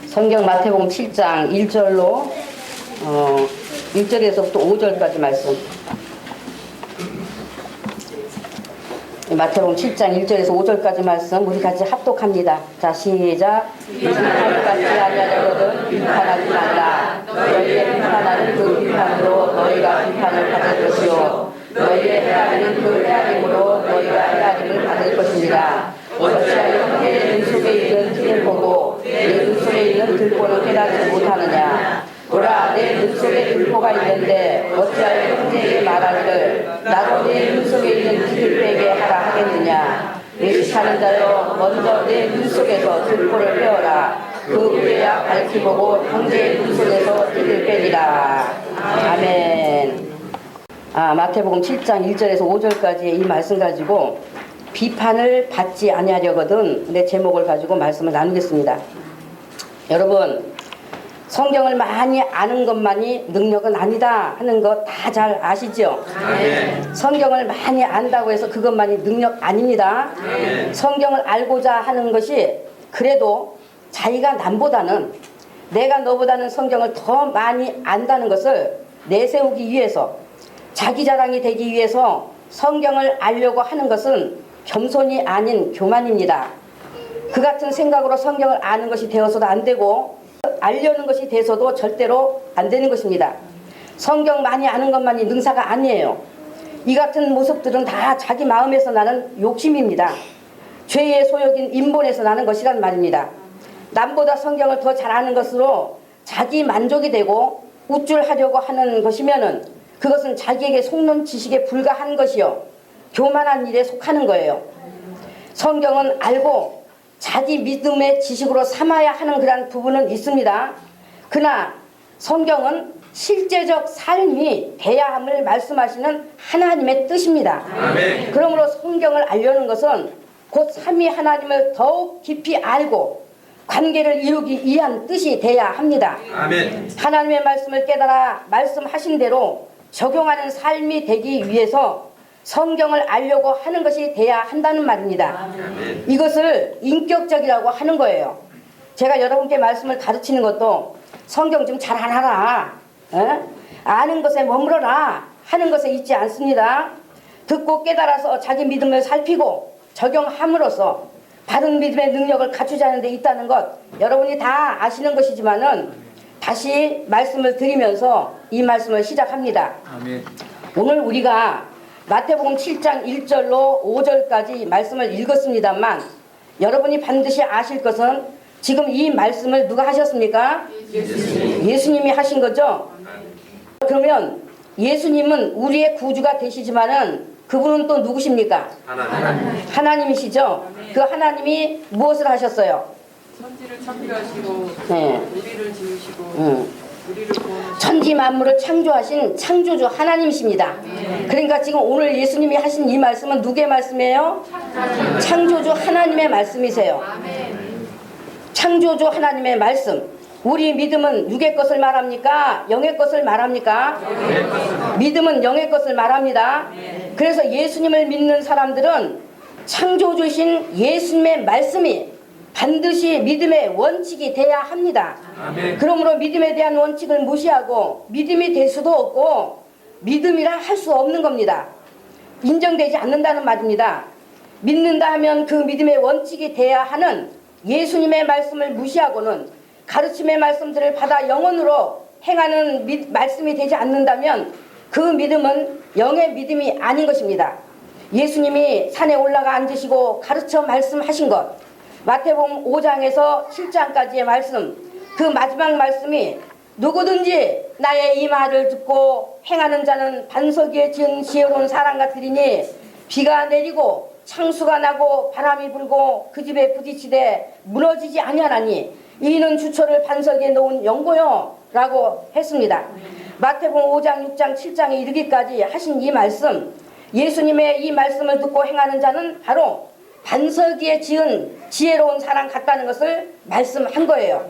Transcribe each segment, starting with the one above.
성경 마태복음 7장 1절로 1절에서부터 5절까지 말씀. 마태복음 7장 1절에서 5절까지 말씀 우리 같이 합독합니다. 자, 시작. 비판을 받지 아니하려거든 비판하지 말라. 너희의 비판하는 그 비판으로 너희가 비판을 받을 것이요 너희의 헤아리는 그 헤아림으로 너희가 헤아림을 받을 것입니다. 어찌하여 내 눈 속에 있는 틀을 보고 내 눈 속에 있는 들보는 깨닫지 못하느냐. 보라, 내 눈 속에 들보가 있는데 어찌하여 형제에게 말하기를 나도 내 눈 속에 있는 틀을 빼게 하라 하겠느냐. 예수하는 자여, 먼저 내 눈 속에서 들보를 빼어라. 그 후에야 밝히 보고 형제의 눈 속에서 틀을 빼리라. 아멘. 마태복음 7장 1절에서 5절까지 이 말씀 가지고 비판을 받지 아니하려거든 내 제목을 가지고 말씀을 나누겠습니다. 여러분, 성경을 많이 아는 것만이 능력은 아니다 하는 거 다 잘 아시죠? 성경을 많이 안다고 해서 그것만이 능력 아닙니다. 성경을 알고자 하는 것이 그래도 자기가 남보다는 내가 너보다는 성경을 더 많이 안다는 것을 내세우기 위해서 자기 자랑이 되기 위해서 성경을 알려고 하는 것은 겸손이 아닌 교만입니다. 그 같은 생각으로 성경을 아는 것이 되어서도 안 되고 알려는 것이 돼서도 절대로 안 되는 것입니다. 성경 많이 아는 것만이 능사가 아니에요. 이 같은 모습들은 다 자기 마음에서 나는 욕심입니다. 죄의 소욕인 인본에서 나는 것이란 말입니다. 남보다 성경을 더 잘 아는 것으로 자기 만족이 되고 우쭐하려고 하는 것이면은 그것은 자기에게 속는 지식에 불과한 것이요 교만한 일에 속하는 거예요. 성경은 알고 자기 믿음의 지식으로 삼아야 하는 그런 부분은 있습니다. 그러나 성경은 실제적 삶이 돼야 함을 말씀하시는 하나님의 뜻입니다. 아멘. 그러므로 성경을 알려는 것은 곧 삼위 하나님을 더욱 깊이 알고 관계를 이루기 위한 뜻이 돼야 합니다. 아멘. 하나님의 말씀을 깨달아 말씀하신 대로 적용하는 삶이 되기 위해서 성경을 알려고 하는 것이 돼야 한다는 말입니다. 아멘. 이것을 인격적이라고 하는 거예요. 제가 여러분께 말씀을 가르치는 것도 성경 좀 잘 알아라, 아는 것에 머물러라 하는 것에 있지 않습니다. 듣고 깨달아서 자기 믿음을 살피고 적용함으로써 바른 믿음의 능력을 갖추자는 데 있다는 것 여러분이 다 아시는 것이지만은 다시 말씀을 드리면서 이 말씀을 시작합니다. 아멘. 오늘 우리가 마태복음 7장 1절로 5절까지 말씀을 읽었습니다만 여러분이 반드시 아실 것은 지금 이 말씀을 누가 하셨습니까? 예수님이 하신 거죠? 그러면 예수님은 우리의 구주가 되시지만은 그분은 또 누구십니까? 하나님이시죠? 그 하나님이 무엇을 하셨어요? 천지를 창조하시고 우리를 지으시고 우리를 구원하시고 천지 만물을 창조하신 창조주 하나님이십니다. 그러니까 지금 오늘 예수님이 하신 이 말씀은 누구의 말씀이에요? 창조주 하나님의 말씀이세요. 창조주 하나님의 말씀. 우리 믿음은 육의 것을 말합니까? 영의 것을 말합니까? 믿음은 영의 것을 말합니다. 그래서 예수님을 믿는 사람들은 창조주신 예수님의 말씀이 반드시 믿음의 원칙이 돼야 합니다. 그러므로 믿음에 대한 원칙을 무시하고 믿음이 될 수도 없고 믿음이라 할 수 없는 겁니다. 인정되지 않는다는 말입니다. 믿는다 하면 그 믿음의 원칙이 돼야 하는 예수님의 말씀을 무시하고는 가르침의 말씀들을 받아 영혼으로 행하는 말씀이 되지 않는다면 그 믿음은 영의 믿음이 아닌 것입니다. 예수님이 산에 올라가 앉으시고 가르쳐 말씀하신 것 마태복음 5장에서 7장까지의 말씀 그 마지막 말씀이 누구든지 나의 이 말을 듣고 행하는 자는 반석 위에 지은 지혜로운 사람 같으리니 비가 내리고 창수가 나고 바람이 불고 그 집에 부딪히되 무너지지 아니하나니 이는 주처를 반석 위에 놓은 연고요 라고 했습니다. 마태복음 5장 6장 7장에 이르기까지 하신 이 말씀 예수님의 이 말씀을 듣고 행하는 자는 바로 반석 위에 지은 지혜로운 사람 같다는 것을 말씀한 거예요.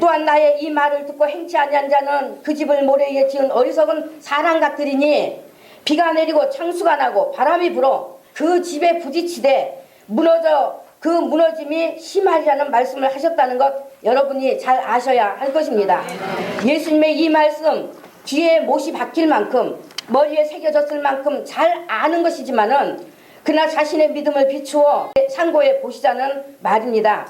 또한 나의 이 말을 듣고 행치 아니한 자는 그 집을 모래 위에 지은 어리석은 사람 같으리니 비가 내리고 창수가 나고 바람이 불어 그 집에 부딪히되 무너져 그 무너짐이 심하리라는 말씀을 하셨다는 것 여러분이 잘 아셔야 할 것입니다. 예수님의 이 말씀 귀에 못이 박힐 만큼 머리에 새겨졌을 만큼 잘 아는 것이지만은 그러나 자신의 믿음을 비추어 상고해 보시자는 말입니다.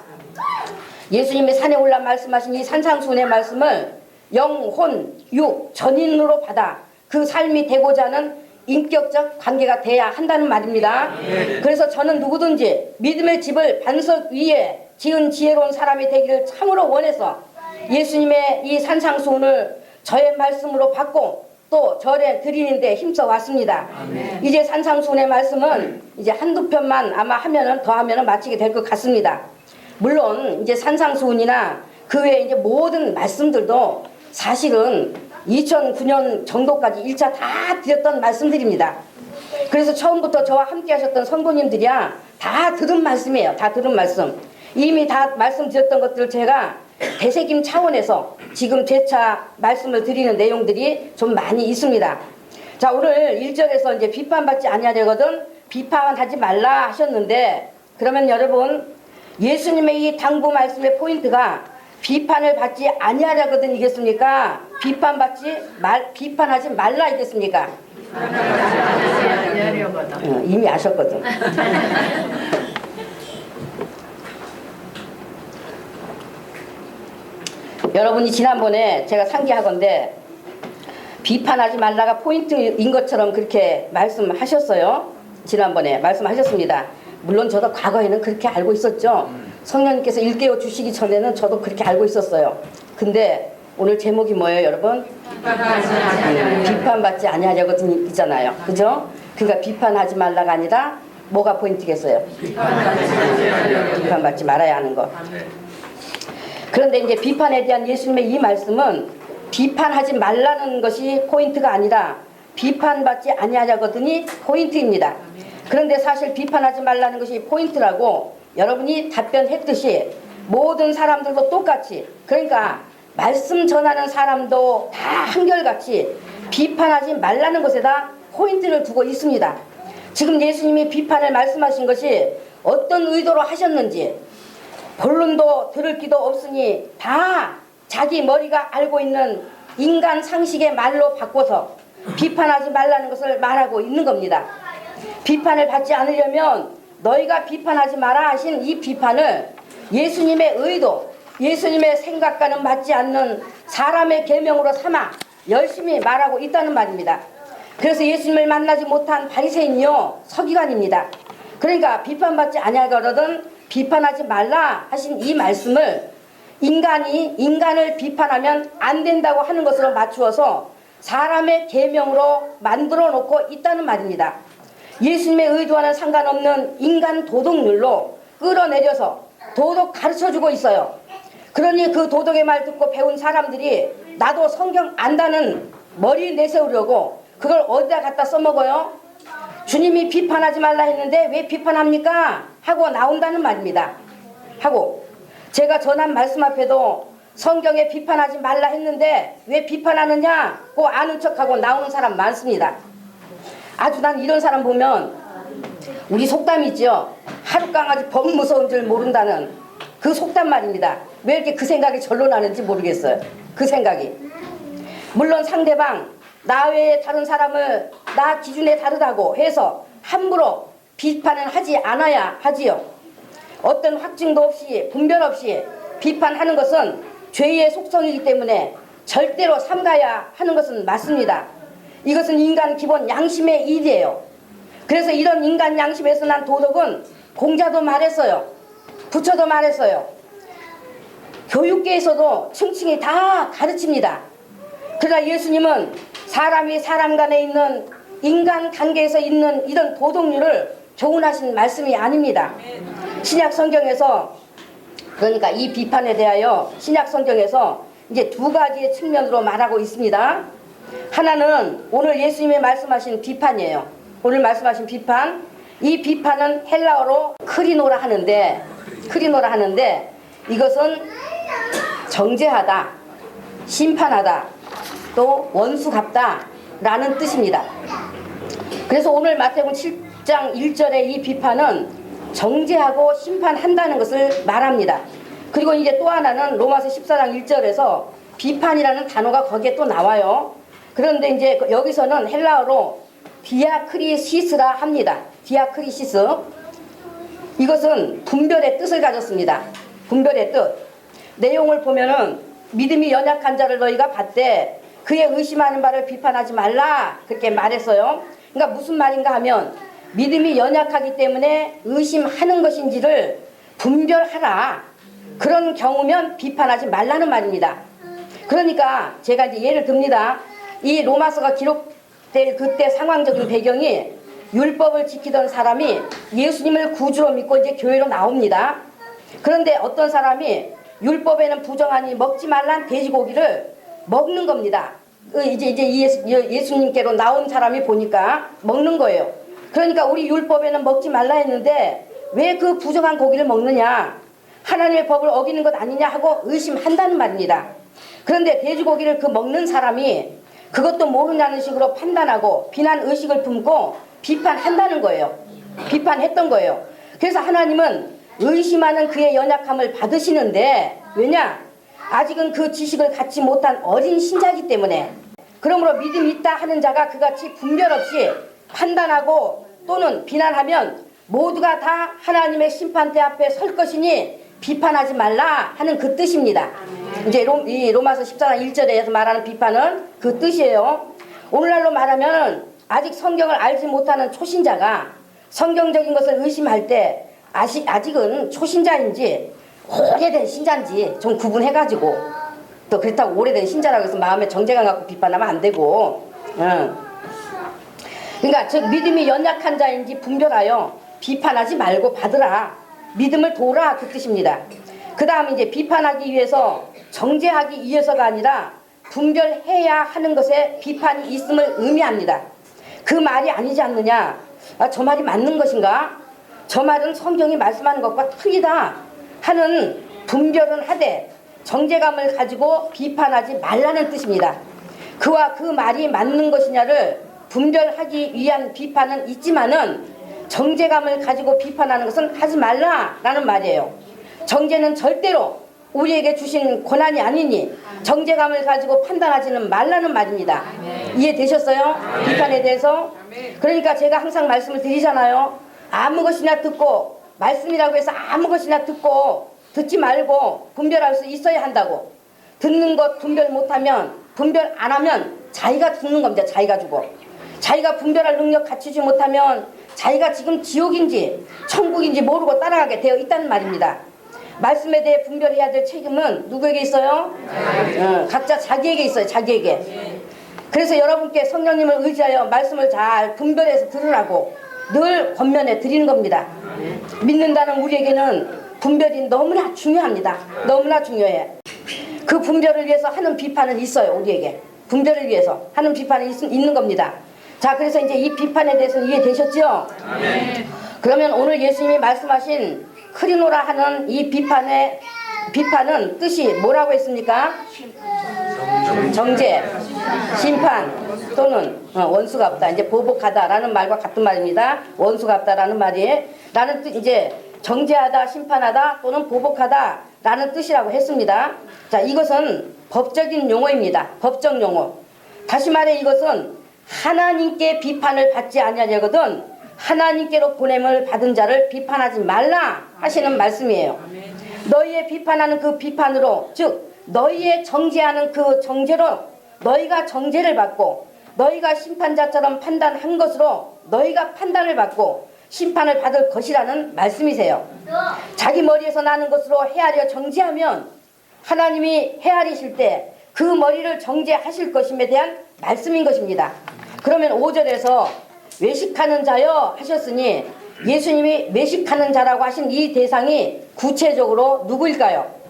예수님의 산에 올라 말씀하신 이 산상수훈의 말씀을 영, 혼, 육, 전인으로 받아 그 삶이 되고자 하는 인격적 관계가 돼야 한다는 말입니다. 그래서 저는 누구든지 믿음의 집을 반석 위에 지은 지혜로운 사람이 되기를 참으로 원해서 예수님의 이 산상수훈을 저의 말씀으로 받고 또 절에 드리는데 힘써 왔습니다. 이제 산상수훈의 말씀은 이제 한두 편만 아마 하면은 더 하면은 마치게 될 것 같습니다. 물론 이제 산상수훈이나 그 외에 이제 모든 말씀들도 사실은 2009년 정도까지 1차 다 드렸던 말씀들입니다. 그래서 처음부터 저와 함께 하셨던 성도님들이야 다 들은 말씀이에요. 다 들은 말씀. 이미 다 말씀드렸던 것들을 제가 되새김 차원에서 지금 재차 말씀을 드리는 내용들이 좀 많이 있습니다. 자, 오늘 1절에서 이제 비판받지 아니하려거든 비판하지 말라 하셨는데, 그러면 여러분 예수님의 이 당부 말씀의 포인트가 비판을 받지 아니하려거든 이겠습니까? 비판하지 말라 이겠습니까? 이미 아셨거든. 여러분이 지난번에 제가 상기하건대 비판하지 말라가 포인트인 것처럼 그렇게 말씀하셨어요. 지난번에 말씀하셨습니다. 물론 저도 과거에는 그렇게 알고 있었죠. 성령님께서 일깨워 주시기 전에는 저도 그렇게 알고 있었어요. 근데 오늘 제목이 뭐예요, 여러분? 비판받지 아니하려거든 있잖아요. 그죠? 그러니까 비판하지 말라가 아니라 뭐가 포인트겠어요? 비판받지 말아야 하는 것. 그런데 이제 비판에 대한 예수님의 이 말씀은 비판하지 말라는 것이 포인트가 아니라 비판받지 아니하려거든이 포인트입니다. 그런데 사실 비판하지 말라는 것이 포인트라고 여러분이 답변했듯이 모든 사람들도 똑같이, 그러니까 말씀 전하는 사람도 다 한결같이 비판하지 말라는 것에다 포인트를 두고 있습니다. 지금 예수님이 비판을 말씀하신 것이 어떤 의도로 하셨는지 본론도 들을 기도 없으니 다 자기 머리가 알고 있는 인간 상식의 말로 바꿔서 비판하지 말라는 것을 말하고 있는 겁니다. 비판을 받지 않으려면 너희가 비판하지 마라 하신 이 비판을 예수님의 의도, 예수님의 생각과는 맞지 않는 사람의 계명으로 삼아 열심히 말하고 있다는 말입니다. 그래서 예수님을 만나지 못한 바리새인이요 서기관입니다. 그러니까 비판받지 아니하거든 비판하지 말라 하신 이 말씀을 인간이 인간을 비판하면 안 된다고 하는 것으로 맞추어서 사람의 계명으로 만들어 놓고 있다는 말입니다. 예수님의 의도와는 상관없는 인간 도덕률로 끌어내려서 도덕 가르쳐주고 있어요. 그러니 그 도덕의 말 듣고 배운 사람들이 나도 성경 안다는 머리 내세우려고 그걸 어디다 갖다 써먹어요? 주님이 비판하지 말라 했는데 왜 비판합니까? 하고 나온다는 말입니다. 하고 제가 전한 말씀 앞에도 성경에 비판하지 말라 했는데 왜 비판하느냐고 아는 척하고 나오는 사람 많습니다. 아주 난 이런 사람 보면 우리 속담이죠. 하루 강아지 범 무서운 줄 모른다는 그 속담 말입니다. 왜 이렇게 그 생각이 절로 나는지 모르겠어요. 그 생각이. 물론 상대방 나 외에 다른 사람을 나 기준에 다르다고 해서 함부로 비판은 하지 않아야 하지요. 어떤 확증도 없이 분별 없이 비판하는 것은 죄의 속성이기 때문에 절대로 삼가야 하는 것은 맞습니다. 이것은 인간 기본 양심의 일이에요. 그래서 이런 인간 양심에서 난 도덕은 공자도 말했어요. 부처도 말했어요. 교육계에서도 층층이 다 가르칩니다. 그러나 예수님은 사람이 사람 간에 있는 인간 관계에서 있는 이런 도덕률을 교훈하신 말씀이 아닙니다. 신약 성경에서 그러니까 이 비판에 대하여 신약 성경에서 이제 두 가지의 측면으로 말하고 있습니다. 하나는 오늘 예수님이 말씀하신 비판이에요. 오늘 말씀하신 비판. 이 비판은 헬라어로 크리노라 하는데 이것은 정죄하다, 심판하다, 또 원수 갚다 라는 뜻입니다. 그래서 오늘 마태복음 7장 1절의 이 비판은 정죄하고 심판한다는 것을 말합니다. 그리고 이제 또 하나는 로마서 14장 1절에서 비판이라는 단어가 거기에 또 나와요. 그런데 이제 여기서는 헬라어로 디아크리시스라 합니다. 디아크리시스. 이것은 분별의 뜻을 가졌습니다. 분별의 뜻. 내용을 보면은 믿음이 연약한 자를 너희가 봤되 그의 의심하는 바를 비판하지 말라 그렇게 말했어요. 그러니까 무슨 말인가 하면 믿음이 연약하기 때문에 의심하는 것인지를 분별하라. 그런 경우면 비판하지 말라는 말입니다. 그러니까 제가 이제 예를 듭니다. 이 로마서가 기록될 그때 상황적인 배경이 율법을 지키던 사람이 예수님을 구주로 믿고 이제 교회로 나옵니다. 그런데 어떤 사람이 율법에는 부정하니 먹지 말란 돼지고기를 먹는 겁니다. 이제 예수님께로 나온 사람이 보니까 먹는 거예요. 그러니까 우리 율법에는 먹지 말라 했는데 왜 그 부정한 고기를 먹느냐? 하나님의 법을 어기는 것 아니냐 하고 의심한다는 말입니다. 그런데 돼지고기를 그 먹는 사람이 그것도 모르냐는 식으로 판단하고 비난 의식을 품고 비판한다는 거예요. 비판했던 거예요. 그래서 하나님은 의심하는 그의 연약함을 받으시는데 왜냐? 아직은 그 지식을 갖지 못한 어린 신자이기 때문에. 그러므로 믿음이 있다 하는 자가 그같이 분별 없이 판단하고 또는 비난하면 모두가 다 하나님의 심판대 앞에 설 것이니 비판하지 말라 하는 그 뜻입니다. 이제 이 로마서 14장 1절에서 말하는 비판은 그 뜻이에요. 오늘날로 말하면 아직 성경을 알지 못하는 초신자가 성경적인 것을 의심할 때 아직은 초신자인지 오래된 신자인지 좀 구분해가지고 또 그렇다고 오래된 신자라고 해서 마음에 정죄감 갖고 비판하면 안 되고 그러니까 즉 믿음이 연약한 자인지 분별하여 비판하지 말고 받으라. 믿음을 도우라 그 뜻입니다. 그 다음 이제 비판하기 위해서 정죄하기 위해서가 아니라 분별해야 하는 것에 비판이 있음을 의미합니다. 그 말이 아니지 않느냐? 저 말이 맞는 것인가? 저 말은 성경이 말씀하는 것과 틀리다 하는 분별은 하되 정죄감을 가지고 비판하지 말라는 뜻입니다. 그와 그 말이 맞는 것이냐를 분별하기 위한 비판은 있지만은 정죄감을 가지고 비판하는 것은 하지 말라라는 말이에요. 정죄는 절대로 우리에게 주신 권한이 아니니 정죄감을 가지고 판단하지는 말라는 말입니다. 이해되셨어요? 비판에 대해서? 그러니까 제가 항상 말씀을 드리잖아요. 아무 것이나 듣고 말씀이라고 해서 아무 것이나 듣지 말고 분별할 수 있어야 한다고. 듣는 것 분별 못하면 분별 안 하면 자기가 죽는 겁니다. 자기가 죽어. 자기가 분별할 능력 갖추지 못하면 자기가 지금 지옥인지 천국인지 모르고 따라가게 되어 있다는 말입니다. 말씀에 대해 분별해야 될 책임은 누구에게 있어요? 각자 자기에게 있어요. 자기에게. 그래서 여러분께 성령님을 의지하여 말씀을 잘 분별해서 들으라고 늘 권면해 드리는 겁니다. 믿는다는 우리에게는 분별이 너무나 중요합니다. 너무나 중요해. 그 분별을 위해서 하는 비판은 있어요. 우리에게. 분별을 위해서 하는 비판이 있는 겁니다. 자, 그래서 이제 이 비판에 대해서는 이해되셨죠? 네. 그러면 오늘 예수님이 말씀하신 크리노라 하는 이 비판은 뜻이 뭐라고 했습니까? 정죄, 심판 또는 원수가 없다. 이제 보복하다라는 말과 같은 말입니다. 원수가 없다라는 말이 라는 뜻 이제 정죄하다, 심판하다 또는 보복하다라는 뜻이라고 했습니다. 자, 이것은 법적인 용어입니다. 법적 용어. 다시 말해 이것은 하나님께 비판을 받지 아니하려거든 하나님께로 보냄을 받은 자를 비판하지 말라 하시는 말씀이에요. 너희의 비판하는 그 비판으로 즉 너희의 정죄하는 그 정죄로 너희가 정죄를 받고 너희가 심판자처럼 판단한 것으로 너희가 판단을 받고 심판을 받을 것이라는 말씀이세요. 자기 머리에서 나는 것으로 헤아려 정죄하면 하나님이 헤아리실 때 그 머리를 정죄하실 것임에 대한 말씀인 것입니다. 그러면 5절에서 외식하는 자여 하셨으니 예수님이 외식하는 자라고 하신 이 대상이 구체적으로 누구일까요?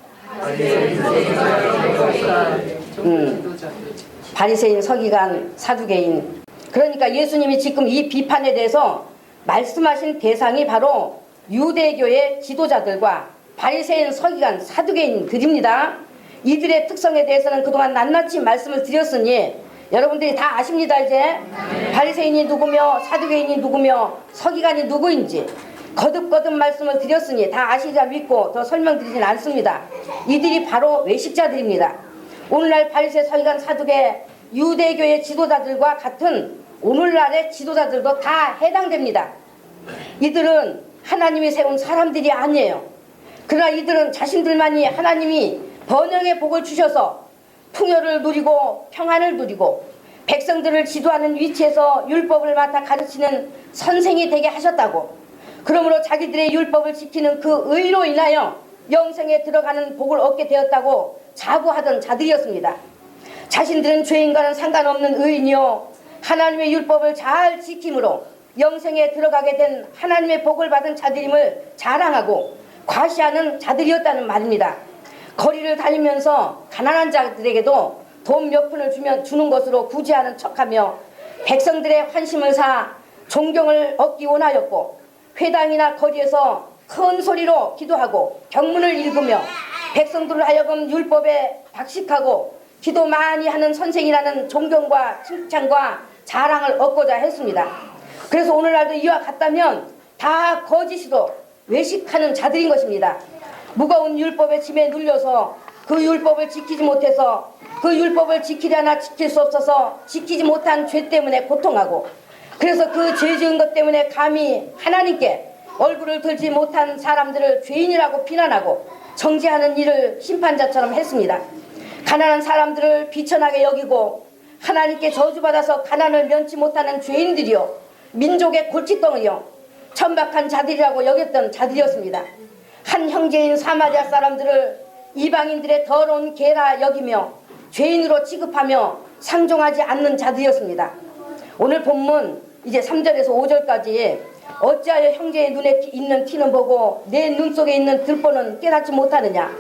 바리새인, 서기관, 사두개인. 그러니까 예수님이 지금 이 비판에 대해서 말씀하신 대상이 바로 유대교의 지도자들과 바리새인, 서기관, 사두개인들입니다. 이들의 특성에 대해서는 그동안 낱낱이 말씀을 드렸으니 여러분들이 다 아십니다. 이제 바리새인이 누구며 사두개인이 누구며 서기관이 누구인지 거듭거듭 말씀을 드렸으니 다 아시리라 믿고 더 설명드리진 않습니다. 이들이 바로 외식자들입니다. 오늘날 바리새 서기관 사두개 유대교의 지도자들과 같은 오늘날의 지도자들도 다 해당됩니다. 이들은 하나님이 세운 사람들이 아니에요. 그러나 이들은 자신들만이 하나님이 번영의 복을 주셔서 풍요를 누리고 평안을 누리고 백성들을 지도하는 위치에서 율법을 맡아 가르치는 선생이 되게 하셨다고, 그러므로 자기들의 율법을 지키는 그 의로 인하여 영생에 들어가는 복을 얻게 되었다고 자부하던 자들이었습니다. 자신들은 죄인과는 상관없는 의인이요 하나님의 율법을 잘 지킴으로 영생에 들어가게 된 하나님의 복을 받은 자들임을 자랑하고 과시하는 자들이었다는 말입니다. 거리를 다니면서 가난한 자들에게도 돈 몇 푼을 주는 것으로 구제하는 척하며 백성들의 환심을 사 존경을 얻기 원하였고, 회당이나 거리에서 큰 소리로 기도하고 경문을 읽으며 백성들을 하여금 율법에 박식하고 기도 많이 하는 선생이라는 존경과 칭찬과 자랑을 얻고자 했습니다. 그래서 오늘날도 이와 같다면 다 거짓으로 외식하는 자들인 것입니다. 무거운 율법의 짐에 눌려서 그 율법을 지키지 못해서 그 율법을 지키려나 지킬 수 없어서 지키지 못한 죄 때문에 고통하고, 그래서 그 죄 지은 것 때문에 감히 하나님께 얼굴을 들지 못한 사람들을 죄인이라고 비난하고 정죄하는 일을 심판자처럼 했습니다. 가난한 사람들을 비천하게 여기고 하나님께 저주받아서 가난을 면치 못하는 죄인들이요 민족의 골칫덩이요 천박한 자들이라고 여겼던 자들이었습니다. 한 형제인 사마리아 사람들을 이방인들의 더러운 개라 여기며 죄인으로 취급하며 상종하지 않는 자들이었습니다. 오늘 본문 이제 3절에서 5절까지 어찌하여 형제의 눈에 있는 티는 보고 내 눈 속에 있는 들보는 깨닫지 못하느냐.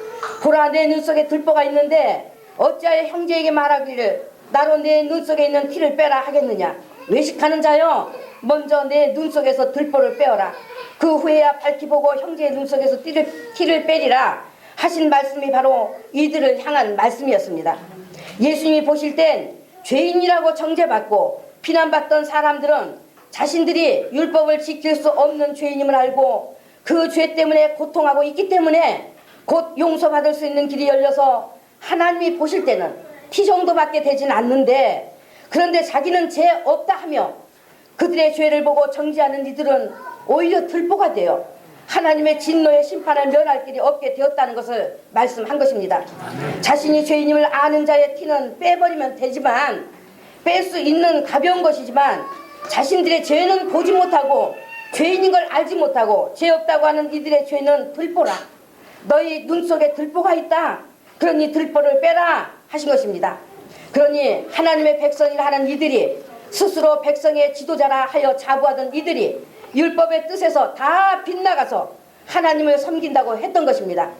보라, 내 눈 속에 들보가 있는데 어찌하여 형제에게 말하기를 나로 내 눈 속에 있는 티를 빼라 하겠느냐. 외식하는 자여, 먼저 내 눈 속에서 들보를 빼어라. 그 후에야 밝히 보고 형제의 눈 속에서 티를 빼리라 하신 말씀이 바로 이들을 향한 말씀이었습니다. 예수님이 보실 땐 죄인이라고 정죄받고 비난받던 사람들은 자신들이 율법을 지킬 수 없는 죄인임을 알고 그 죄 때문에 고통하고 있기 때문에 곧 용서받을 수 있는 길이 열려서 하나님이 보실 때는 피 정도밖에 되진 않는데, 그런데 자기는 죄 없다 하며 그들의 죄를 보고 정죄하는 이들은 오히려 들보가 되어 하나님의 진노의 심판을 면할 길이 없게 되었다는 것을 말씀한 것입니다. 자신이 죄인임을 아는 자의 티는 빼버리면 되지만, 뺄 수 있는 가벼운 것이지만 자신들의 죄는 보지 못하고 죄인인 걸 알지 못하고 죄 없다고 하는 이들의 죄는 들보라. 너희 눈 속에 들보가 있다. 그러니 들보를 빼라 하신 것입니다. 그러니 하나님의 백성이라 하는 이들이, 스스로 백성의 지도자라 하여 자부하던 이들이 율법의 뜻에서 다 빗나가서 하나님을 섬긴다고 했던 것입니다.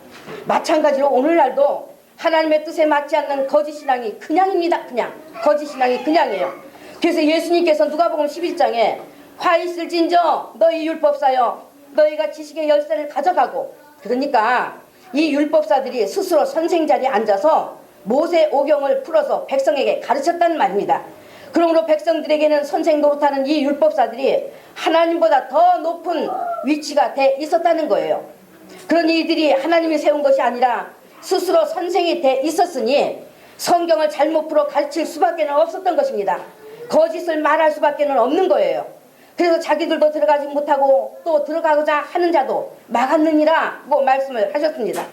마찬가지로 오늘날도 하나님의 뜻에 맞지 않는 거짓신앙이 그냥입니다. 그냥 거짓신앙이 그냥이에요. 그래서 예수님께서 누가복음 11장에 화 있을진저 너희 율법사여 너희가 지식의 열쇠를 가져가고, 그러니까 이 율법사들이 스스로 선생 자리에 앉아서 모세 오경을 풀어서 백성에게 가르쳤다는 말입니다. 그러므로 백성들에게는 선생 노릇하는 이 율법사들이 하나님보다 더 높은 위치가 돼 있었다는 거예요. 그러니 이들이 하나님이 세운 것이 아니라 스스로 선생이 돼 있었으니 성경을 잘못 풀어 가르칠 수밖에 없었던 것입니다. 거짓을 말할 수밖에 없는 거예요. 그래서 자기들도 들어가지 못하고 또 들어가고자 하는 자도 막았느니라고 말씀을 하셨습니다.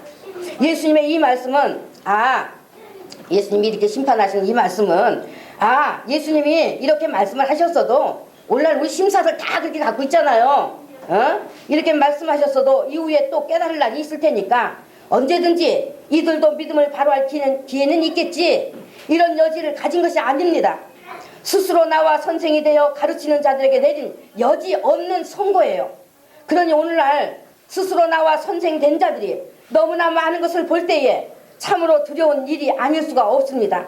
예수님의 이 말씀은, 예수님이 이렇게 심판하시는 이 말씀은, 예수님이 이렇게 말씀을 하셨어도 오늘날 우리 심사를 다 그렇게 갖고 있잖아요. 이렇게 말씀하셨어도 이후에 또 깨달을 날이 있을 테니까 언제든지 이들도 믿음을 바로 할 기회는 있겠지, 이런 여지를 가진 것이 아닙니다. 스스로 나와 선생이 되어 가르치는 자들에게 내린 여지 없는 선고예요. 그러니 오늘날 스스로 나와 선생된 자들이 너무나 많은 것을 볼 때에 참으로 두려운 일이 아닐 수가 없습니다.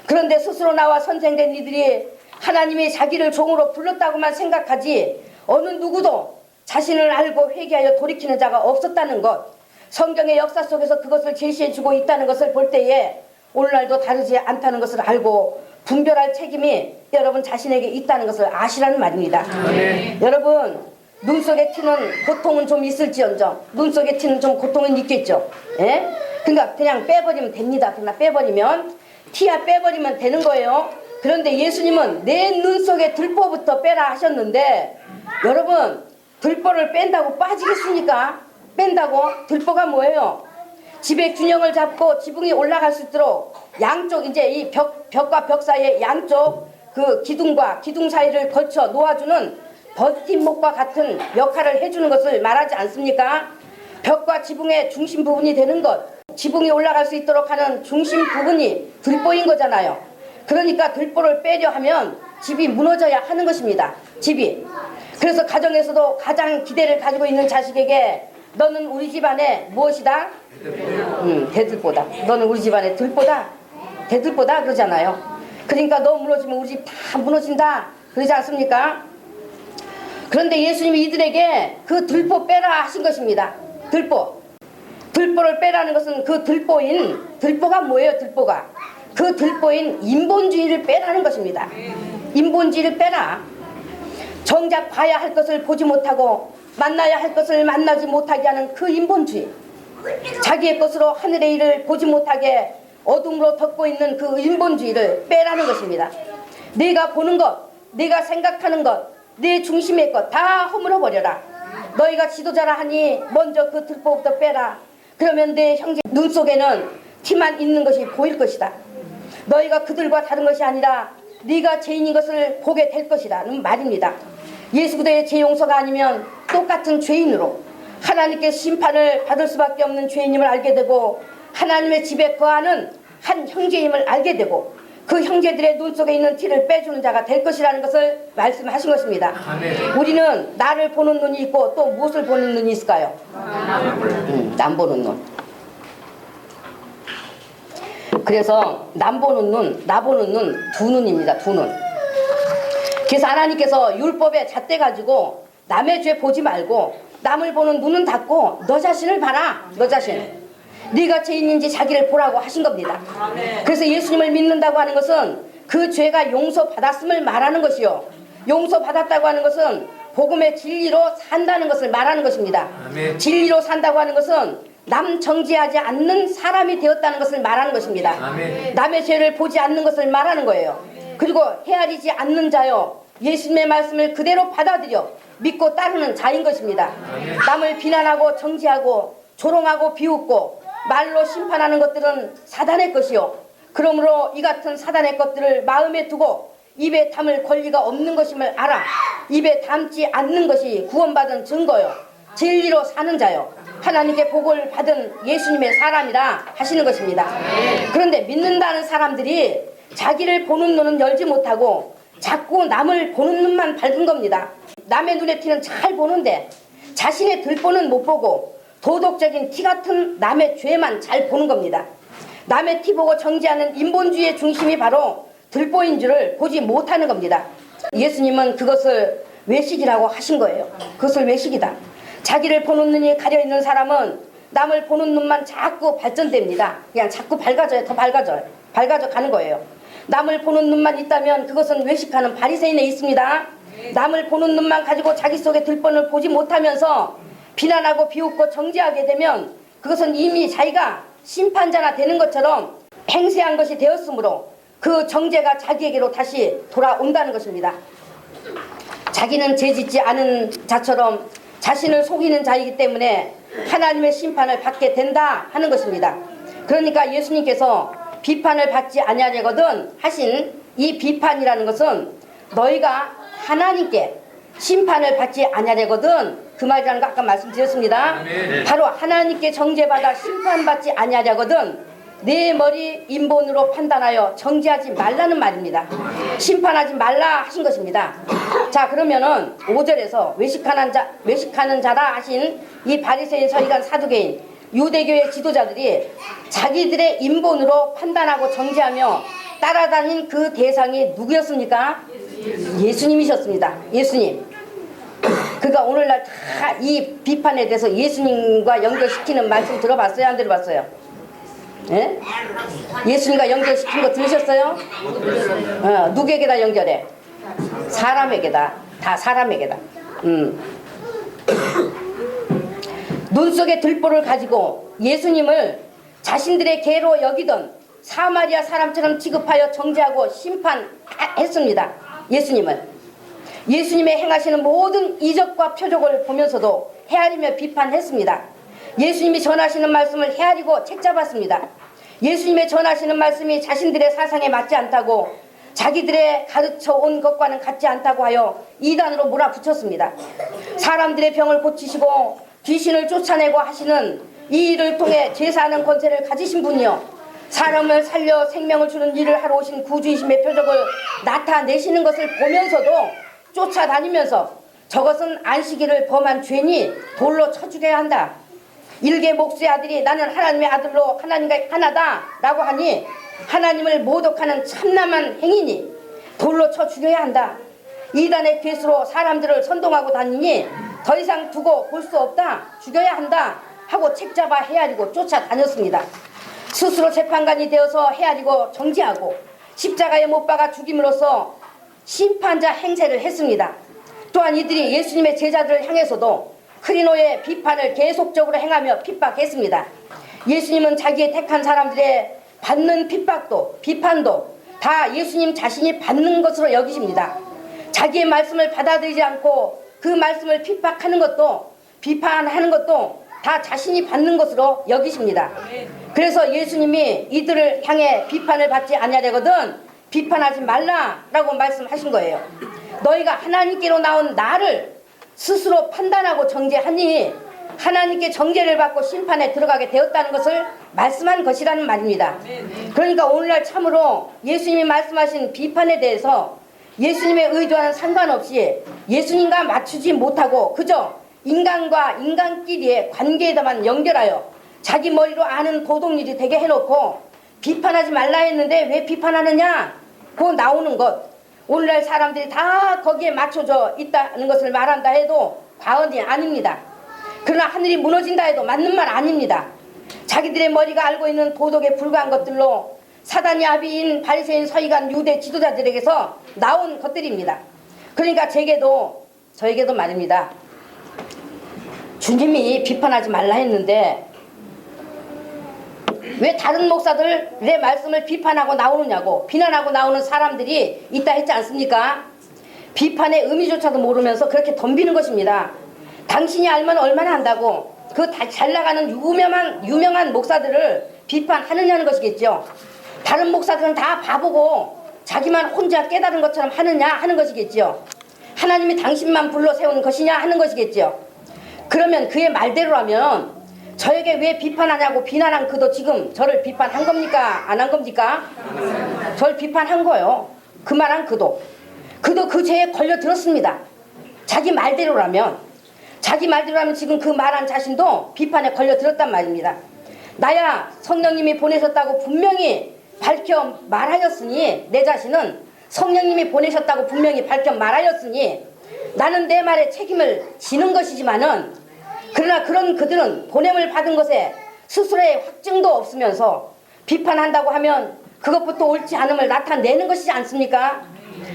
그런데 스스로 나와 선생된 이들이 하나님이 자기를 종으로 불렀다고만 생각하지 어느 누구도 자신을 알고 회개하여 돌이키는 자가 없었다는 것, 성경의 역사 속에서 그것을 제시해주고 있다는 것을 볼 때에 오늘날도 다르지 않다는 것을 알고 분별할 책임이 여러분 자신에게 있다는 것을 아시라는 말입니다. 여러분, 눈 속에 튀는 고통은 좀 있을지언정 눈 속에 튀는 좀 고통은 있겠죠. 예? 그러니까 그냥 빼버리면 됩니다. 그러나 빼버리면 티야 빼버리면 되는 거예요. 그런데 예수님은 내 눈 속에 들보부터 빼라 하셨는데 여러분 들보를 뺀다고 빠지겠습니까? 뺀다고? 들보가 뭐예요? 집의 균형을 잡고 지붕이 올라갈 수 있도록 양쪽 이제 이 벽과 벽 사이에 양쪽 그 기둥과 기둥 사이를 걸쳐 놓아주는 버팀목과 같은 역할을 해주는 것을 말하지 않습니까? 벽과 지붕의 중심 부분이 되는 것, 지붕이 올라갈 수 있도록 하는 중심 부분이 들보인 거잖아요. 그러니까 들보를 빼려 하면 집이 무너져야 하는 것입니다. 집이. 그래서 가정에서도 가장 기대를 가지고 있는 자식에게 너는 우리 집안에 무엇이다? 대들보다. 너는 우리 집안에 들보다. 대들보다 그러잖아요. 그러니까 너 무너지면 우리 집 다 무너진다. 그러지 않습니까? 그런데 예수님이 이들에게 그 들보 빼라 하신 것입니다. 들보. 들보를 빼라는 것은 그 들보인, 들보가 뭐예요? 들보가. 그 들보인 인본주의를 빼라는 것입니다. 인본주의를 빼라. 정작 봐야 할 것을 보지 못하고 만나야 할 것을 만나지 못하게 하는 그 인본주의. 자기의 것으로 하늘의 일을 보지 못하게 어둠으로 덮고 있는 그 인본주의를 빼라는 것입니다. 내가 보는 것, 내가 생각하는 것, 내 중심의 것 다 허물어 버려라. 너희가 지도자라 하니 먼저 그 들보부터 빼라. 그러면 내 형제 눈 속에는 티만 있는 것이 보일 것이다. 너희가 그들과 다른 것이 아니라 네가 죄인인 것을 보게 될 것이라는 말입니다. 예수 그리스도의 죄 용서가 아니면 똑같은 죄인으로 하나님께 심판을 받을 수밖에 없는 죄인임을 알게 되고 하나님의 집에 거하는 한 형제임을 알게 되고 그 형제들의 눈 속에 있는 티를 빼주는 자가 될 것이라는 것을 말씀하신 것입니다. 아멘. 우리는 나를 보는 눈이 있고 또 무엇을 보는 눈이 있을까요? 남 보는 눈. 그래서 남 보는 눈, 나 보는 눈, 두 눈입니다. 두 눈. 그래서 하나님께서 율법에 잣대 가지고 남의 죄 보지 말고 남을 보는 눈은 닫고 너 자신을 봐라. 너 자신. 네가 죄인인지 자기를 보라고 하신 겁니다. 그래서 예수님을 믿는다고 하는 것은 그 죄가 용서받았음을 말하는 것이요. 용서받았다고 하는 것은 복음의 진리로 산다는 것을 말하는 것입니다. 진리로 산다고 하는 것은 남 정죄하지 않는 사람이 되었다는 것을 말하는 것입니다. 남의 죄를 보지 않는 것을 말하는 거예요. 그리고 헤아리지 않는 자요. 예수님의 말씀을 그대로 받아들여 믿고 따르는 자인 것입니다. 남을 비난하고 정죄하고 조롱하고 비웃고 말로 심판하는 것들은 사단의 것이요. 그러므로 이 같은 사단의 것들을 마음에 두고 입에 담을 권리가 없는 것임을 알아. 입에 담지 않는 것이 구원받은 증거요. 진리로 사는 자요. 하나님께 복을 받은 예수님의 사람이라 하시는 것입니다. 그런데 믿는다는 사람들이 자기를 보는 눈은 열지 못하고 자꾸 남을 보는 눈만 밝은 겁니다. 남의 눈에 티는 잘 보는데 자신의 들보는 못 보고 도덕적인 티 같은 남의 죄만 잘 보는 겁니다. 남의 티 보고 정죄하는 인본주의의 중심이 바로 들보인 줄을 보지 못하는 겁니다. 예수님은 그것을 외식이라고 하신 거예요. 그것을 외식이다. 자기를 보는 눈이 가려있는 사람은 남을 보는 눈만 자꾸 발전됩니다. 그냥 자꾸 밝아져요. 더 밝아져요. 밝아져 가는 거예요. 남을 보는 눈만 있다면 그것은 외식하는 바리새인에 있습니다. 남을 보는 눈만 가지고 자기 속의 들뻔을 보지 못하면서 비난하고 비웃고 정죄하게 되면 그것은 이미 자기가 심판자나 되는 것처럼 행세한 것이 되었으므로 그 정죄가 자기에게로 다시 돌아온다는 것입니다. 자기는 죄짓지 않은 자처럼 자신을 속이는 자이기 때문에 하나님의 심판을 받게 된다 하는 것입니다. 그러니까 예수님께서 비판을 받지 아니하려거든 하신 이 비판이라는 것은 너희가 하나님께 심판을 받지 아니하려거든 그 말이라는 거 아까 말씀드렸습니다. 바로 하나님께 정죄받아 심판받지 아니하려거든 내 머리 인본으로 판단하여 정죄하지 말라는 말입니다. 심판하지 말라 하신 것입니다. 자, 그러면은 5절에서 외식하는 자라 하신 이 바리새인 서기관 사두개인 유대교의 지도자들이 자기들의 인본으로 판단하고 정죄하며 따라다닌 그 대상이 누구였습니까? 예수님이셨습니다. 예수님. 그러니까 오늘날 다 이 비판에 대해서 예수님과 연결시키는 말씀 들어봤어요? 안 들어봤어요? 예? 예수님과 연결시킨 거 들으셨어요? 누구에게다 연결해? 사람에게다. 다 사람에게다. 눈 속에 들보를 가지고 예수님을 자신들의 개로 여기던 사마리아 사람처럼 취급하여 정죄하고 심판했습니다. 예수님의 행하시는 모든 이적과 표적을 보면서도 헤아리며 비판했습니다. 예수님이 전하시는 말씀을 헤아리고 책잡았습니다. 예수님의 전하시는 말씀이 자신들의 사상에 맞지 않다고, 자기들의 가르쳐 온 것과는 같지 않다고 하여 이단으로 몰아붙였습니다. 사람들의 병을 고치시고 귀신을 쫓아내고 하시는 이 일을 통해 제사하는 권세를 가지신 분이요, 사람을 살려 생명을 주는 일을 하러 오신 구주이심의 표적을 나타내시는 것을 보면서도 쫓아다니면서 저것은 안식일을 범한 죄니 돌로 쳐 죽여야 한다. 일개 목수의 아들이 나는 하나님의 아들로 하나님과 하나다 라고 하니 하나님을 모독하는 참남한 행위니 돌로 쳐 죽여야 한다. 이단의 괴수로 사람들을 선동하고 다니니 더 이상 두고 볼 수 없다. 죽여야 한다 하고 책잡아 헤아리고 쫓아다녔습니다. 스스로 재판관이 되어서 헤아리고 정지하고 십자가에 못 박아 죽임으로써 심판자 행세를 했습니다. 또한 이들이 예수님의 제자들을 향해서도 크리노의 비판을 계속적으로 행하며 핍박했습니다. 예수님은 자기의 택한 사람들의 받는 핍박도 비판도 다 예수님 자신이 받는 것으로 여기십니다. 자기의 말씀을 받아들이지 않고 그 말씀을 핍박하는 것도 비판하는 것도 다 자신이 받는 것으로 여기십니다. 그래서 예수님이 이들을 향해 비판을 받지 아니하려거든 비판하지 말라라고 말씀하신 거예요. 너희가 하나님께로 나온 나를 스스로 판단하고 정죄하니 하나님께 정죄를 받고 심판에 들어가게 되었다는 것을 말씀한 것이라는 말입니다. 그러니까 오늘날 참으로 예수님이 말씀하신 비판에 대해서 예수님의 의도와는 상관없이 예수님과 맞추지 못하고 그저 인간과 인간끼리의 관계에다만 연결하여 자기 머리로 아는 도덕일이 되게 해놓고 비판하지 말라 했는데 왜 비판하느냐 고 나오는 것, 오늘날 사람들이 다 거기에 맞춰져 있다는 것을 말한다 해도 과언이 아닙니다. 그러나 하늘이 무너진다 해도 맞는 말 아닙니다. 자기들의 머리가 알고 있는 도덕에 불과한 것들로 사단이 아비인 바리새인 서기관 유대 지도자들에게서 나온 것들입니다. 그러니까 저에게도 말입니다. 주님이 비판하지 말라 했는데 왜 다른 목사들의 말씀을 비판하고 나오느냐고, 비난하고 나오는 사람들이 있다 했지 않습니까? 비판의 의미조차도 모르면서 그렇게 덤비는 것입니다. 당신이 알면 얼마나 한다고 그 잘 나가는 유명한 목사들을 비판하느냐는 것이겠죠. 다른 목사들은 다 바보고 자기만 혼자 깨달은 것처럼 하느냐 하는 것이겠죠. 하나님이 당신만 불러 세운 것이냐 하는 것이겠죠. 그러면 그의 말대로라면 저에게 왜 비판하냐고 비난한 그도 지금 저를 비판한 겁니까? 안 한 겁니까? 저를 비판한 거예요. 그 말한 그도 그 죄에 걸려들었습니다. 자기 말대로라면 지금 그 말한 자신도 비판에 걸려들었단 말입니다. 나야 성령님이 보내셨다고 분명히 밝혀 말하였으니, 내 자신은 성령님이 보내셨다고 분명히 밝혀 말하였으니 나는 내 말에 책임을 지는 것이지만은, 그러나 그런 그들은 보냄을 받은 것에 스스로의 확증도 없으면서 비판한다고 하면 그것부터 옳지 않음을 나타내는 것이지 않습니까?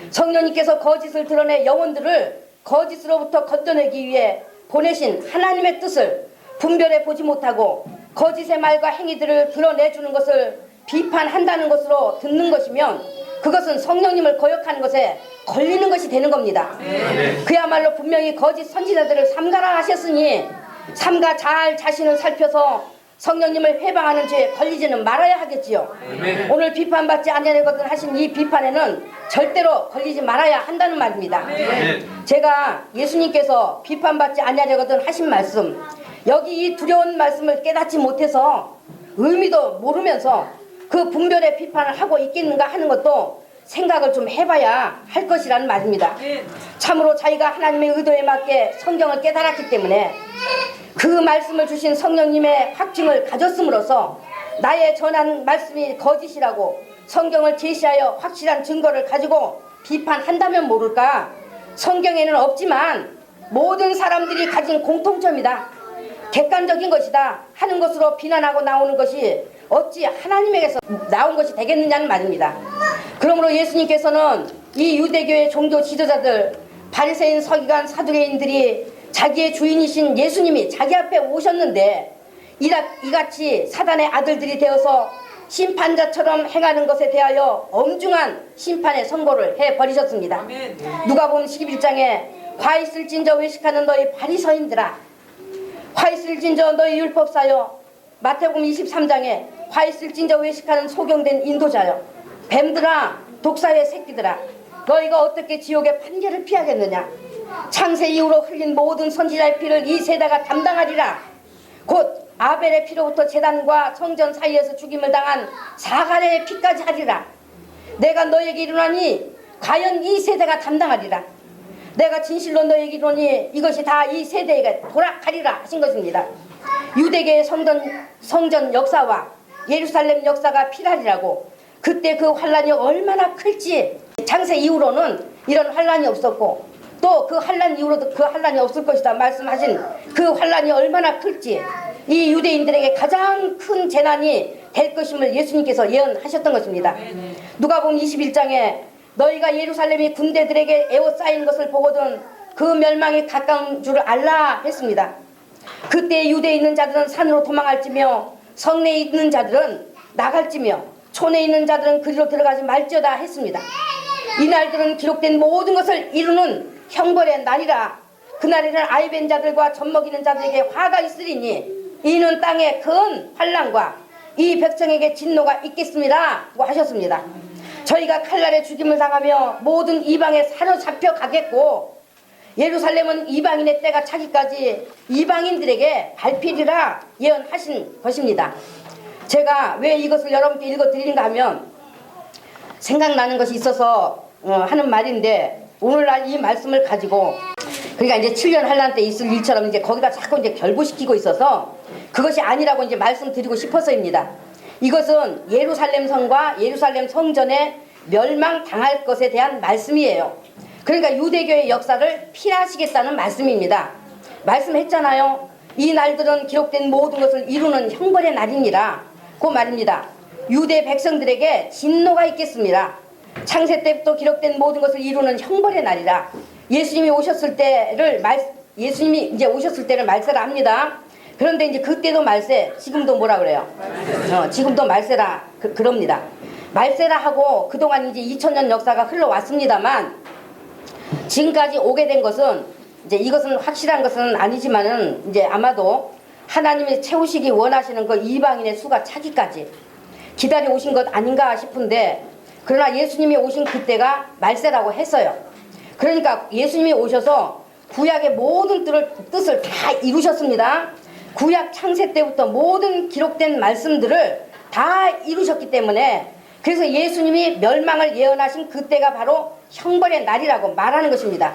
성령님께서 거짓을 드러내 영혼들을 거짓으로부터 건져내기 위해 보내신 하나님의 뜻을 분별해 보지 못하고 거짓의 말과 행위들을 드러내주는 것을 비판한다는 것으로 듣는 것이면 그것은 성령님을 거역하는 것에 걸리는 것이 되는 겁니다. 그야말로 분명히 거짓 선지자들을 삼가라 하셨으니 삼가 잘 자신을 살펴서 성령님을 회방하는 죄에 걸리지는 말아야 하겠지요. 오늘 비판받지 아니하거든 하신 이 비판에는 절대로 걸리지 말아야 한다는 말입니다. 제가 예수님께서 비판받지 아니하거든 하신 말씀, 여기 이 두려운 말씀을 깨닫지 못해서 의미도 모르면서 그 분별의 비판을 하고 있겠는가 하는 것도 생각을 좀 해봐야 할 것이라는 말입니다. 참으로 자기가 하나님의 의도에 맞게 성경을 깨달았기 때문에 그 말씀을 주신 성령님의 확증을 가졌음으로써 나의 전한 말씀이 거짓이라고 성경을 제시하여 확실한 증거를 가지고 비판한다면 모를까, 성경에는 없지만 모든 사람들이 가진 공통점이다, 객관적인 것이다 하는 것으로 비난하고 나오는 것이 어찌 하나님에게서 나온 것이 되겠느냐는 말입니다. 그러므로 예수님께서는 이 유대교의 종교 지도자들, 바리새인 서기관 사두개인들이 자기의 주인이신 예수님이 자기 앞에 오셨는데 이같이 사단의 아들들이 되어서 심판자처럼 행하는 것에 대하여 엄중한 심판의 선고를 해버리셨습니다. 아멘. 누가복음 11장에 화 있을진저 외식하는 너희 바리새인들아, 화 있을진저 너희 율법사여, 마태복음 23장에 화 있을진저 외식하는 소경된 인도자여, 뱀들아 독사의 새끼들아, 너희가 어떻게 지옥의 판결을 피하겠느냐. 창세 이후로 흘린 모든 선지자의 피를 이 세대가 담당하리라. 곧 아벨의 피로부터 제단과 성전 사이에서 죽임을 당한 사가랴의 피까지 하리라. 내가 너에게 이르노니 과연 이 세대가 담당하리라. 내가 진실로 너에게 이르노니 이것이 다 이 세대에게 돌아가리라 하신 것입니다. 유대계의 성전 역사와 예루살렘 역사가 필하리라고. 그때 그 환란이 얼마나 클지, 창세 이후로는 이런 환란이 없었고 또 그 환란 이후로도 그 환란이 없을 것이다 말씀하신 그 환란이 얼마나 클지, 이 유대인들에게 가장 큰 재난이 될 것임을 예수님께서 예언하셨던 것입니다. 누가복음 21장에 너희가 예루살렘이 군대들에게 에워싸이는 것을 보거든 그 멸망이 가까운 줄 알라 했습니다. 그때 유대에 있는 자들은 산으로 도망할지며 성내에 있는 자들은 나갈지며 촌에 있는 자들은 그리로 들어가지 말지어다 했습니다. 이날들은 기록된 모든 것을 이루는 형벌의 날이라. 그날에는 아이벤 자들과 젖먹이는 자들에게 화가 있으리니 이는 땅에 큰 환난과 이 백성에게 진노가 있겠습니다 하셨습니다. 저희가 칼날에 죽임을 당하며 모든 이방에 사로잡혀 가겠고 예루살렘은 이방인의 때가 차기까지 이방인들에게 밟히리라 예언하신 것입니다. 제가 왜 이것을 여러분께 읽어드리는가 하면 생각나는 것이 있어서 하는 말인데, 오늘날 이 말씀을 가지고 그러니까 이제 7년 환란 때 있을 일처럼 이제 거기다 자꾸 이제 결부시키고 있어서 그것이 아니라고 이제 말씀드리고 싶어서입니다. 이것은 예루살렘 성과 예루살렘 성전에 멸망당할 것에 대한 말씀이에요. 그러니까 유대교의 역사를 필하시겠다는 말씀입니다. 말씀했잖아요. 이 날들은 기록된 모든 것을 이루는 형벌의 날이니라. 그 말입니다. 유대 백성들에게 진노가 있겠습니다. 창세 때부터 기록된 모든 것을 이루는 형벌의 날이라. 예수님이 오셨을 때를 말세라 합니다. 그런데 이제 그때도 말세, 지금도 뭐라 그래요? 지금도 말세라 그럽니다. 말세라 하고 그동안 이제 2000년 역사가 흘러왔습니다만 지금까지 오게 된 것은 이제 이것은 확실한 것은 아니지만은 이제 아마도 하나님이 채우시기 원하시는 그 이방인의 수가 차기까지 기다려 오신 것 아닌가 싶은데, 그러나 예수님이 오신 그때가 말세라고 했어요. 그러니까 예수님이 오셔서 구약의 모든 뜻을 다 이루셨습니다. 구약 창세 때부터 모든 기록된 말씀들을 다 이루셨기 때문에, 그래서 예수님이 멸망을 예언하신 그때가 바로 형벌의 날이라고 말하는 것입니다.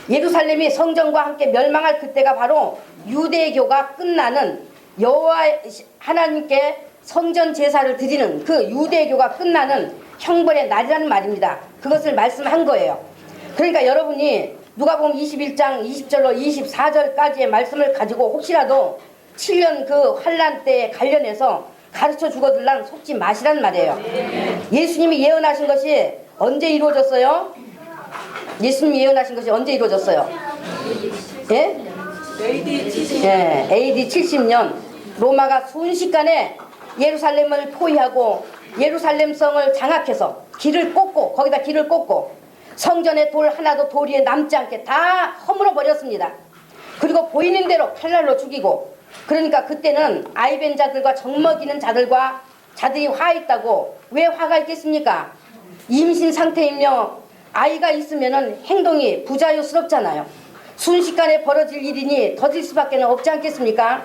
예루살렘이 성전과 함께 멸망할 그때가 바로 유대교가 끝나는, 여호와 하나님께 성전 제사를 드리는 그 유대교가 끝나는 형벌의 날이라는 말입니다. 그것을 말씀한 거예요. 그러니까 여러분이 누가복음 21장 20절로 24절까지의 말씀을 가지고 혹시라도 7년 그 환란 때에 관련해서 가르쳐 주거들랑 속지 마시란 말이에요. 예수님이 예언하신 것이 언제 이루어졌어요? 예수님이 예언하신 것이 언제 이루어졌어요? 예? AD 70년 로마가 순식간에 예루살렘을 포위하고 예루살렘 성을 장악해서 거기다 길을 꽂고 성전에 돌 하나도 도리에 남지 않게 다 허물어 버렸습니다. 그리고 보이는 대로 칼날로 죽이고, 그러니까 그때는 아이벤 자들과 젖먹이는 자들이 화 있다고. 왜 화가 있겠습니까? 임신 상태이며 아이가 있으면은 행동이 부자유스럽잖아요. 순식간에 벌어질 일이니 더딜 수밖에 없지 않겠습니까?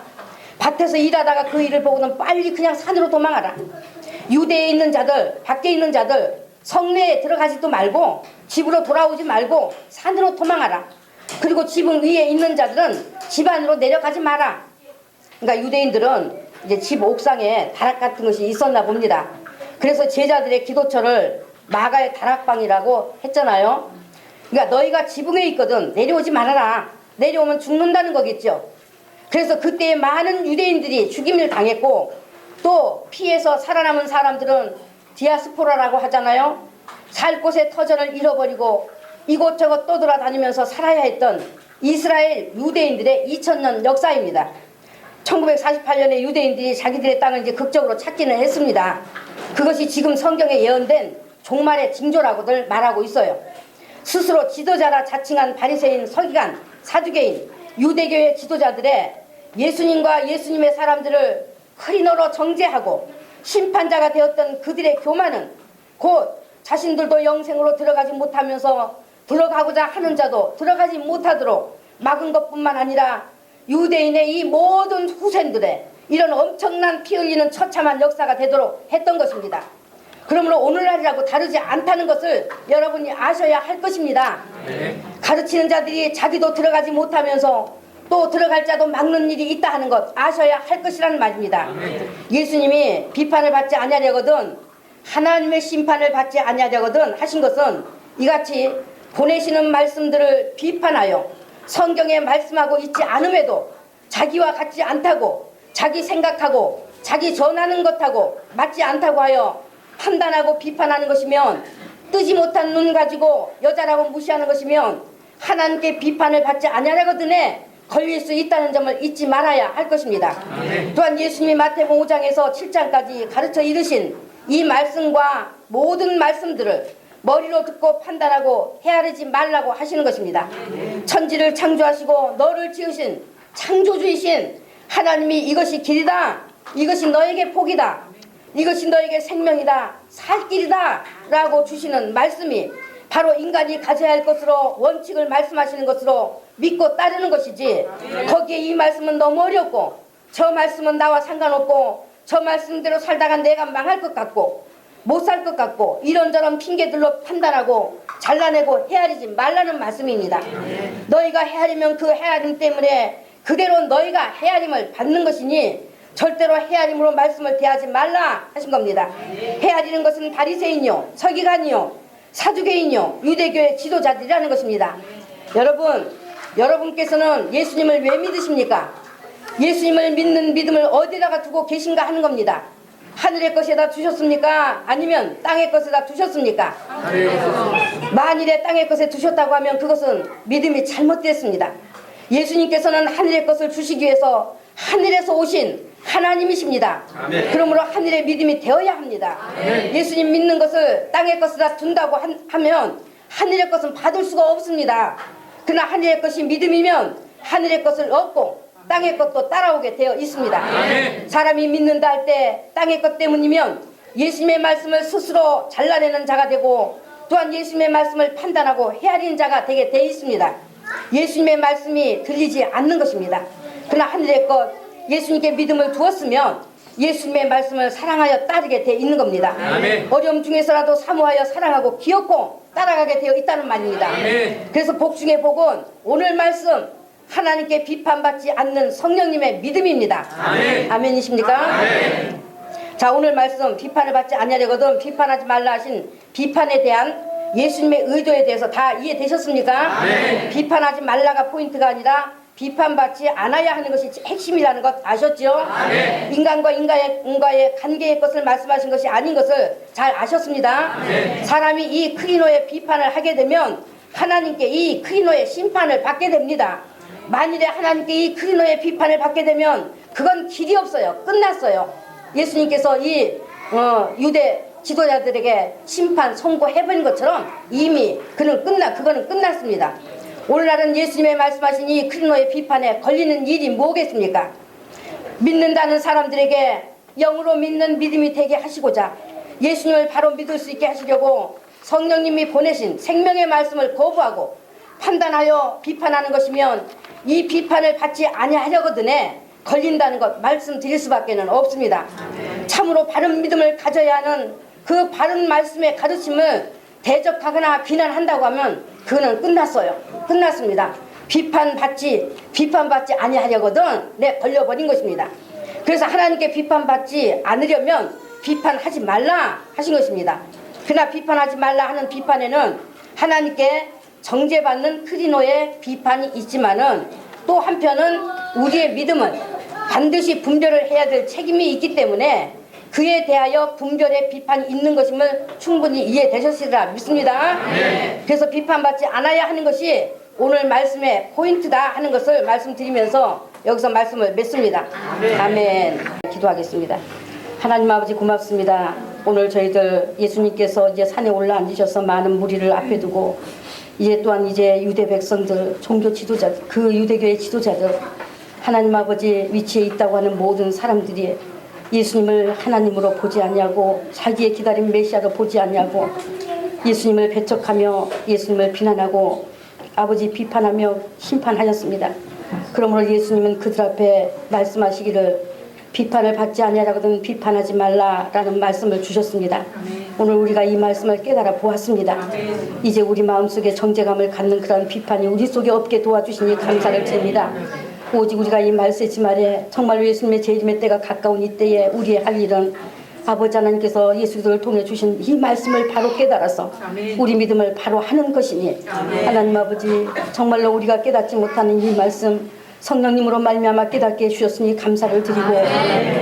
밭에서 일하다가 그 일을 보고는 빨리 그냥 산으로 도망하라. 유대에 있는 자들, 밖에 있는 자들 성내에 들어가지도 말고 집으로 돌아오지 말고 산으로 도망하라. 그리고 지붕 위에 있는 자들은 집 안으로 내려가지 마라. 그러니까 유대인들은 이제 집 옥상에 다락 같은 것이 있었나 봅니다. 그래서 제자들의 기도처를 마가의 다락방이라고 했잖아요. 그러니까 너희가 지붕에 있거든 내려오지 말아라. 내려오면 죽는다는 거겠죠. 그래서 그때 많은 유대인들이 죽임을 당했고, 또 피해서 살아남은 사람들은 디아스포라라고 하잖아요. 살 곳의 터전을 잃어버리고 이곳저곳 떠돌아다니면서 살아야 했던 이스라엘 유대인들의 2000년 역사입니다. 1948년에 유대인들이 자기들의 땅을 이제 극적으로 찾기는 했습니다. 그것이 지금 성경에 예언된 종말의 징조라고들 말하고 있어요. 스스로 지도자라 자칭한 바리새인, 서기관, 사두개인, 유대교의 지도자들의 예수님과 예수님의 사람들을 흑인으로 정죄하고 심판자가 되었던 그들의 교만은 곧 자신들도 영생으로 들어가지 못하면서 들어가고자 하는 자도 들어가지 못하도록 막은 것뿐만 아니라 유대인의 이 모든 후손들의 이런 엄청난 피 흘리는 처참한 역사가 되도록 했던 것입니다. 그러므로 오늘날이라고 다르지 않다는 것을 여러분이 아셔야 할 것입니다. 가르치는 자들이 자기도 들어가지 못하면서 또 들어갈 자도 막는 일이 있다 하는 것 아셔야 할 것이라는 말입니다. 예수님이 비판을 받지 아니하려거든 하나님의 심판을 받지 아니하려거든 하신 것은 이같이 보내시는 말씀들을 비판하여 성경에 말씀하고 있지 않음에도 자기와 같지 않다고 자기 생각하고 자기 전하는 것하고 맞지 않다고 하여 판단하고 비판하는 것이면 뜨지 못한 눈 가지고 여자라고 무시하는 것이면 하나님께 비판을 받지 아니하려거든에 걸릴 수 있다는 점을 잊지 말아야 할 것입니다. 또한 예수님이 마태복음 5장에서 7장까지 가르쳐 이르신 이 말씀과 모든 말씀들을 머리로 듣고 판단하고 헤아리지 말라고 하시는 것입니다. 천지를 창조하시고 너를 지으신 창조주이신 하나님이 이것이 길이다, 이것이 너에게 복이다, 이것이 너에게 생명이다, 살 길이다 라고 주시는 말씀이 바로 인간이 가져야 할 것으로 원칙을 말씀하시는 것으로 믿고 따르는 것이지, 거기에 이 말씀은 너무 어렵고 저 말씀은 나와 상관없고 저 말씀대로 살다가 내가 망할 것 같고 못 살 것 같고 이런저런 핑계들로 판단하고 잘라내고 헤아리지 말라는 말씀입니다. 너희가 헤아리면 그 헤아림 때문에 그대로 너희가 헤아림을 받는 것이니 절대로 헤아림으로 말씀을 대하지 말라 하신 겁니다. 헤아리는 것은 바리새인이요, 서기관이요, 사두개인이요, 유대교의 지도자들이라는 것입니다. 여러분께서는 예수님을 왜 믿으십니까? 예수님을 믿는 믿음을 어디다가 두고 계신가 하는 겁니다. 하늘의 것에다 두셨습니까? 아니면 땅의 것에다 두셨습니까? 만일에 땅의 것에 두셨다고 하면 그것은 믿음이 잘못됐습니다. 예수님께서는 하늘의 것을 주시기 위해서 하늘에서 오신 하나님이십니다. 그러므로 하늘의 믿음이 되어야 합니다. 예수님 믿는 것을 땅의 것에다 둔다고 하면 하늘의 것은 받을 수가 없습니다. 그러나 하늘의 것이 믿음이면 하늘의 것을 얻고 땅의 것도 따라오게 되어 있습니다. 사람이 믿는다 할 때 땅의 것 때문이면 예수님의 말씀을 스스로 잘라내는 자가 되고 또한 예수님의 말씀을 판단하고 헤아리는 자가 되게 되어 있습니다. 예수님의 말씀이 들리지 않는 것입니다. 그러나 하늘의 것, 예수님께 믿음을 두었으면 예수님의 말씀을 사랑하여 따르게 되어 있는 겁니다. 어려움 중에서라도 사모하여 사랑하고 기억고 따라가게 되어 있다는 말입니다. 그래서 복 중의 복은 오늘 말씀 하나님께 비판받지 않는 성령님의 믿음입니다. 아멘이십니까? 자, 오늘 말씀 비판을 받지 아니하려거든 비판하지 말라 하신 비판에 대한 예수님의 의도에 대해서 다 이해되셨습니까? 비판하지 말라가 포인트가 아니라 비판받지 않아야 하는 것이 핵심이라는 것 아셨죠? 인간과 인간과의 관계의 것을 말씀하신 것이 아닌 것을 잘 아셨습니다. 사람이 이 크리노의 비판을 하게 되면 하나님께 이 크리노의 심판을 받게 됩니다. 만일에 하나님께 이 크리노의 비판을 받게 되면 그건 길이 없어요. 끝났어요. 예수님께서 이 유대 지도자들에게 심판 선고해버린 것처럼 이미 그거는 끝났습니다. 오늘날은 예수님의 말씀하신 이 크리노의 비판에 걸리는 일이 뭐겠습니까? 믿는다는 사람들에게 영으로 믿는 믿음이 되게 하시고자 예수님을 바로 믿을 수 있게 하시려고 성령님이 보내신 생명의 말씀을 거부하고 판단하여 비판하는 것이면 이 비판을 받지 아니하려거든에 걸린다는 것 말씀드릴 수밖에 없습니다. 참으로 바른 믿음을 가져야 하는 그 바른 말씀의 가르침을 대적하거나 비난한다고 하면 그거는 끝났어요. 끝났습니다. 비판받지 아니하려거든 걸려버린 것입니다. 그래서 하나님께 비판받지 않으려면 비판하지 말라 하신 것입니다. 그러나 비판하지 말라 하는 비판에는 하나님께 정죄받는 크리노의 비판이 있지만은 또 한편은 우리의 믿음은 반드시 분별을 해야 될 책임이 있기 때문에 그에 대하여 분별의 비판이 있는 것임을 충분히 이해되셨으리라 믿습니다. 그래서 비판받지 않아야 하는 것이 오늘 말씀의 포인트다 하는 것을 말씀드리면서 여기서 말씀을 맺습니다. 아멘. 기도하겠습니다. 하나님 아버지 고맙습니다. 오늘 저희들 예수님께서 이제 산에 올라 앉으셔서 많은 무리를 앞에 두고 이제 또한 이제 유대 백성들, 종교 지도자, 그 유대교의 지도자들, 하나님 아버지 위치에 있다고 하는 모든 사람들이 예수님을 하나님으로 보지 않냐고, 자기의 기다린 메시아로 보지 않냐고, 예수님을 배척하며 예수님을 비난하고 아버지 비판하며 심판하셨습니다. 그러므로 예수님은 그들 앞에 말씀하시기를 비판을 받지 아니하거든 비판하지 말라라는 말씀을 주셨습니다. 오늘 우리가 이 말씀을 깨달아 보았습니다. 이제 우리 마음속에 정죄감을 갖는 그런 비판이 우리 속에 없게 도와주시니 감사를 드립니다. 오직 우리가 이 말세지 말에 정말 예수님의 재림의 때가 가까운 이때에 우리의 할 일은 아버지 하나님께서 예수를 통해 주신 이 말씀을 바로 깨달아서 우리 믿음을 바로 하는 것이니 하나님 아버지 정말로 우리가 깨닫지 못하는 이 말씀 성령님으로 말미암아 깨닫게 해주셨으니 감사를 드리고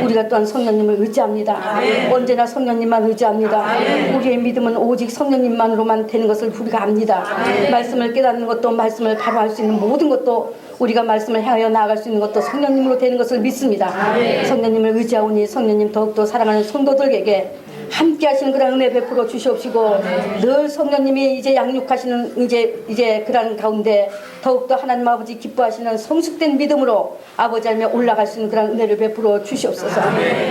우리가 또한 성령님을 의지합니다. 언제나 성령님만 의지합니다. 우리의 믿음은 오직 성령님만으로만 되는 것을 우리가 압니다. 말씀을 깨닫는 것도 말씀을 바로 할 수 있는 모든 것도 우리가 말씀을 향하여 나아갈 수 있는 것도 성령님으로 되는 것을 믿습니다. 성령님을 의지하오니 성령님 더욱더 사랑하는 성도들에게 함께 하시는 그런 은혜 베풀어 주시옵시고 늘 성령님이 이제 양육하시는 이제 그런 가운데 더욱더 하나님 아버지 기뻐하시는 성숙된 믿음으로 아버지 하나님에 올라갈 수 있는 그런 은혜를 베풀어 주시옵소서.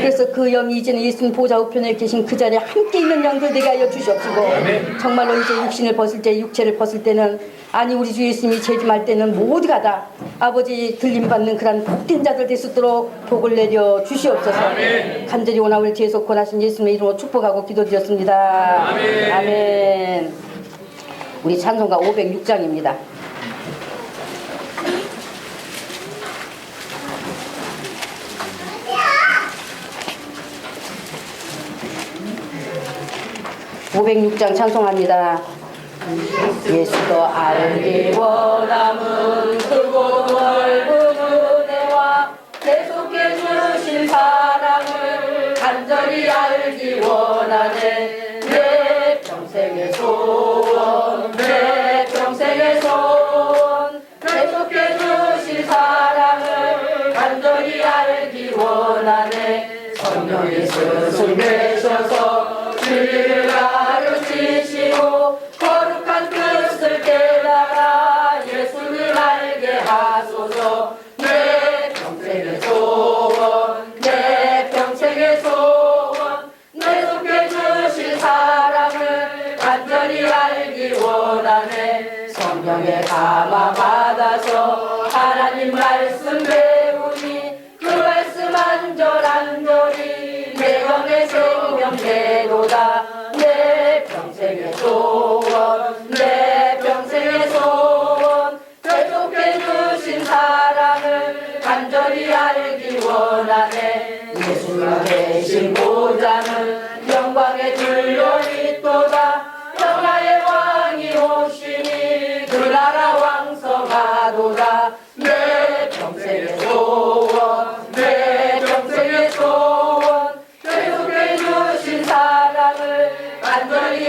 그래서 그 영이 이제는 예수님 보좌 우편에 계신 그 자리에 함께 있는 영들 되게 하여 주시옵시고 정말로 이제 육신을 벗을 때 육체를 벗을 때는 아니 우리 주 예수님이 재림할 때는 모두가 다 아버지 들림받는 그런 복된 자들 될 수 있도록 복을 내려 주시옵소서. 간절히 원하고 계속 권하신 예수님의 이름으로 축복하고 기도드렸습니다. 아멘. 아멘. 우리 찬송가 506장입니다. (506장) 찬송합니다. 예수도 알기 원함은 크고 넓은 은혜와 계속해 주신 사랑을 간절히 알기 원하네. 내 평생의 소원, 내 평생의 소원, 계속해 주신 사랑을 간절히 알기 원하네. 성령의 스승 되셔서 진리를 가르치시고 거룩한 뜻을 깨달아 예수를 알게 하소서. 내 평생의 소원, 내 평생의 소원, 계속해 주신 사랑을 간절히 알기 원하네. 성령의 감화 받아서 하나님 말씀 배우니 그 말씀 안절안절이 내 영의 생명대로다. 내 평생의 소원, 내 평생의 소원, 계속해 주신 사랑을 간절히 알기 원하네. 예수님 계신 보좌는 영광에 둘러 있도다. 평화의 왕이 오시니 그 나라 왕성하도다. 내 평생의 소원, 내 평생의 소원, 계속해 주신 사랑을 간절히